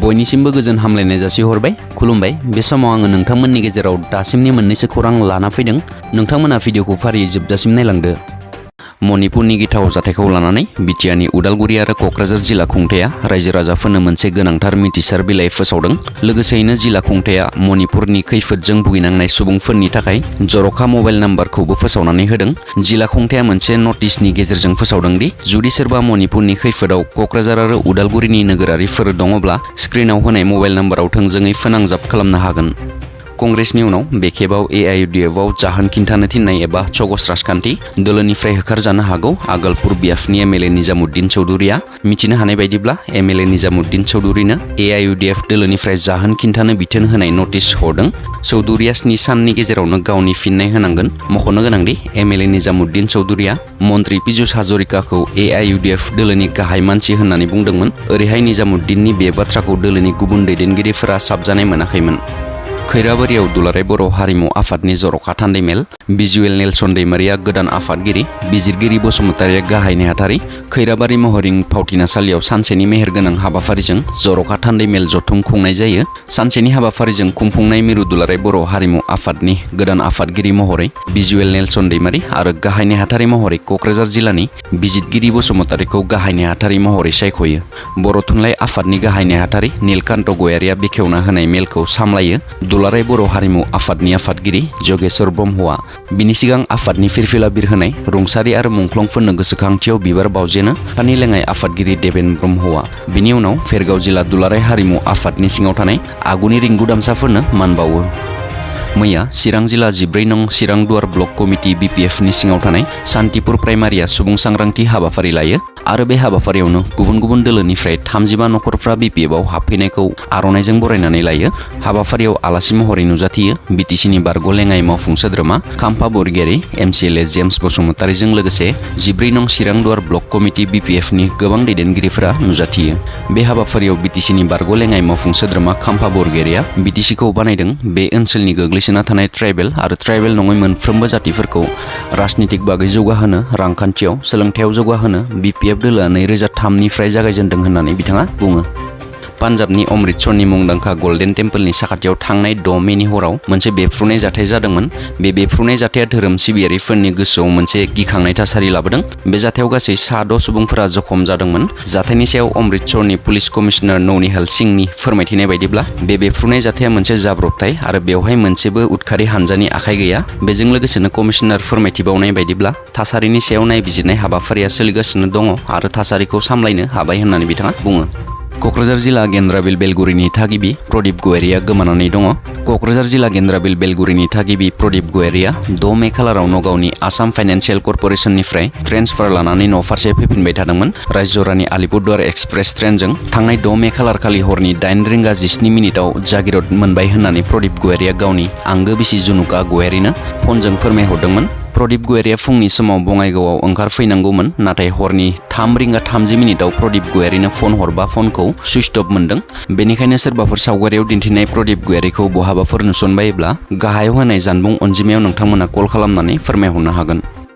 बयनिसिमबो गोजोन हामलायनाय जासिहरबाय खुलुमबाय बे समाव आङो नोंथांमोननि गेजेराव दासिमनि मोननैसो खौरां लाना फैदों नोंथांमोना भिडिअखौ फारियै जोबजासिम नायलांदो मणिपुरनि गिथाव जाथायखौ लानानै बिटिआरनि उदालगुरि आरो क'क्राझार जिल्ला खुंथाया रायजो राजाफोरनो मोनसे गोनांथार मिथिसार बिलाइ फोसावदों लोगोसेयैनो जिल्ला खुंथाया मणिपुरनि खैफोदजों भुगिनांनाय सुबुंफोरनि थाखाय जर'खा मबाइल नाम्बारखौबो फोसावनानै होदों जिल्ला खुंथाया मोनसे नटिसनि गेजेरजों फोसावदों दि जुदि सोरबा मणिपुरनि खैफोदाव क'क्राझार आरो उदालगुरिनि नोगोरारिफोर दङब्ला स्क्रिनाव होनाय मबाइल नाम्बाराव थोंजोङै फोनांजाब खालामनो हागोन कंग्रेसनि उनाव बे खेबाव एआइयुडिएफआव जाहोन खिन्थानो थिननाय एबा चगस राजखान्थि दोलोनिफ्राय होखारजानो हागौ आगोलपुर बिएफनि एमएलए निजामुद्दिन चौधुरिया मिथिनो हानाय बायदिब्ला एमएलए निजामुद्दिन चौधुरिनो एआइयुडिएफ दोलोनिफ्राय जाहोन खिन्थानो बिथोन होनाय नटिस हरदों चौधुरिया 7 साननि गेजेरावनो गावनि फिननाय होनांगोन मख'नो गोनांदि एमएलए निजामुद्दिन चौधुरिया मन्त्रि पीयूष हाजरिकाखौ एआइयुडिएफ दोलोनि गाहाय मानसि होननानै बुंदोंमोन ओरैहाय निजामुद्दिननि बे बाथ्राखौ दोलोनि गुबुन दैदेनगिरिफोरा साबजानाय मोनाखैमोन खैराबारियाव दुलाराय बर' हारिमु आफादनि जर'खा थान्दैमेल भिजुएल नेलसन दैमारिया गोदान आफादगिरि बिजिरगिरि बसुमतारिया गाहाय नेहाथारि खैराबारि महरिं फावथिनासालियाव सानसेनि मेहेरगोनां हाबाफारिजों जर'खा थान्दैमेल जथुम खुंनाय जायो सानसेनि हाबाफारिजों खुंफुंनाय मिरु दुलाराय बर' हारिमु आफादनि गोदान आफादगिरि महरै भिजुएल नेलसन दैमारि आरो गाहाय नेहाथारि महरै क'क्राझार जिल्लानि बिजिरगिरि बसुमतारिखौ गाहाय नेहाथारि महरै सायख'यो बर' थुनलाइ आफादनि गाहाय नेहाथारि नीलकान्त गयारिया बेखेवना होनाय मेलखौ सामलायो दुलाराय बर' हारिमु आफादनि आफादगिरि जगेश्वर ब्रह्मआ बिनि सिगां आफादनि फिरफिला बिरहोनाय रुंसारि आरो मुंख्लंफोरनो गोसोखांथियाव बिबार बावजेनो फानि लेङाइ आफादगिरि देबेन ब्रह्मआ बिनि उनाव फेरगाव जिल्ला दुलाराय हारिमु आफादनि सिङाव थानाय आगुनि रिंगुदामसाफोरनो मान बावो मैया चिरां जिल्ला 14 नं चिरां दुवार ब्लक कमिटि बिपिएफनि सिङाव थानाय सान्तिपुर प्राइमारिया सुबुं सांग्रांथि हाबाफारि लायो आरो बे हाबाफारियावनो गुबुन गुबुन दोलोनिफ्राय 35 नखरफ्रा बिपिएफआव हाबफैनायखौ आर'नाइजों बरायनानै लायो हाबाफारियाव आलासि महरै नुजाथियो बिटिसिनि बारग' लेङाइ मावफुं सोद्रोमा खाम्फा बरगयारि एमसिएलए जेम्स बसुमतारिजों लोगोसे 14 नं चिरां दुवार ब्लक कमिटि बिपिएफनि गोबां दैदेनगिरिफोरा नुजाथियो बे हाबाफारियाव बिटिसिनि बारग' लेङाइ मावफुं सोद्रोमा खाम्फा बरगयारिया बिटिसिखौ बानायदों बे ओनसोलनि गोग्लैसोना थानाय ट्राइबेल आरो ट्राइबेल नङै मोनफ्रोमबो जातिफोरखौ राजनीतिक बागै जौगाहोनो रांखान्थियाव सोलोंथायाव जौगाहोनो बिपिएफ दोलोआ 2003 निफ्राय जागायजेनदों होननानै बिथाङा बुङो पान्जाबनि अमृतसरनि मुंदांखा गल्डेन टेम्पोलनि साखाथियाव थांनाय 6 मेनि हराव मोनसे बेफ्रुनाय जाथाय जादोंमन बे बेफ्रुनाय जाथाया धोरोम सिबियारिफोरनि गोसोआव मोनसे गिखांनाय थासारि लाबोदों बे जाथायाव गासै 6 सुबुंफोरा जखम जादोंमोन जाथायनि सायाव अमृतसरनि पुलिस कमिशनार नौनिहाल सिंहनि फोरमायथिनाय बायदिब्ला बे बेफ्रुनाय जाथाया मोनसे जाब्रबथाय आरो बेवहाय मोनसेबो उदखारि हानजानि आखाइ गैया बेजों लोगोसेनो कमिशनार फोरमायथिबावनाय बायदिब्ला थासारिनि सायाव नायबिजिरनाय हाबाफारिया सोलिगासिनो दङ आरो थासारिखौ सामलायनो हाबाय होननानै बिथाङा बुङो क'क्राझार जिल्ला गेन्द्राबिल बेलगुरिनि थागिबि प्रदीप गयारिया गोमानानै दङ क'क्राझार जिल्ला गेन्द्राबिल बेलगुरिनि थागिबि प्रदीप गयारिया 6 मे खालाराव नगावनि आसाम फाइनान्सियेल कर्परेसननिफ्राय ट्रेन्सफार लानानै न'फारसे फैफिनबाय थादोंमोन रायजरानि आलिपुरदुवार एक्सप्रेस ट्रेनजों थांनाय 6 मे खालारखालि हरनि 8 रिंगा 17 मिनिटआव जागिरद मोनबाय होननानै प्रदीप गयारिया गावनि आंगो बिसि जुनुका गयारिनो फनजों फोरमायहरदोंमोन प्रदीप गयारिया फुंनि समाव बङाइगावआव ओंखारफैनांगौमोन नाथाय हरनि 3 रिंगा 30 मिनिटआव प्रदीप गयारिनो फन हरबा फनखौ सुइच अफ मोनदों बेनिखायनो सोरबाफोर सावगारियाव दिन्थिनाय प्रदीप गयारिखौ बहाबाफोर नुसनबायोब्ला गाहायाव होनाय जानबुं अनजिमायाव नोंथांमोना कल खालामनानै फोरमायहरनो हागोन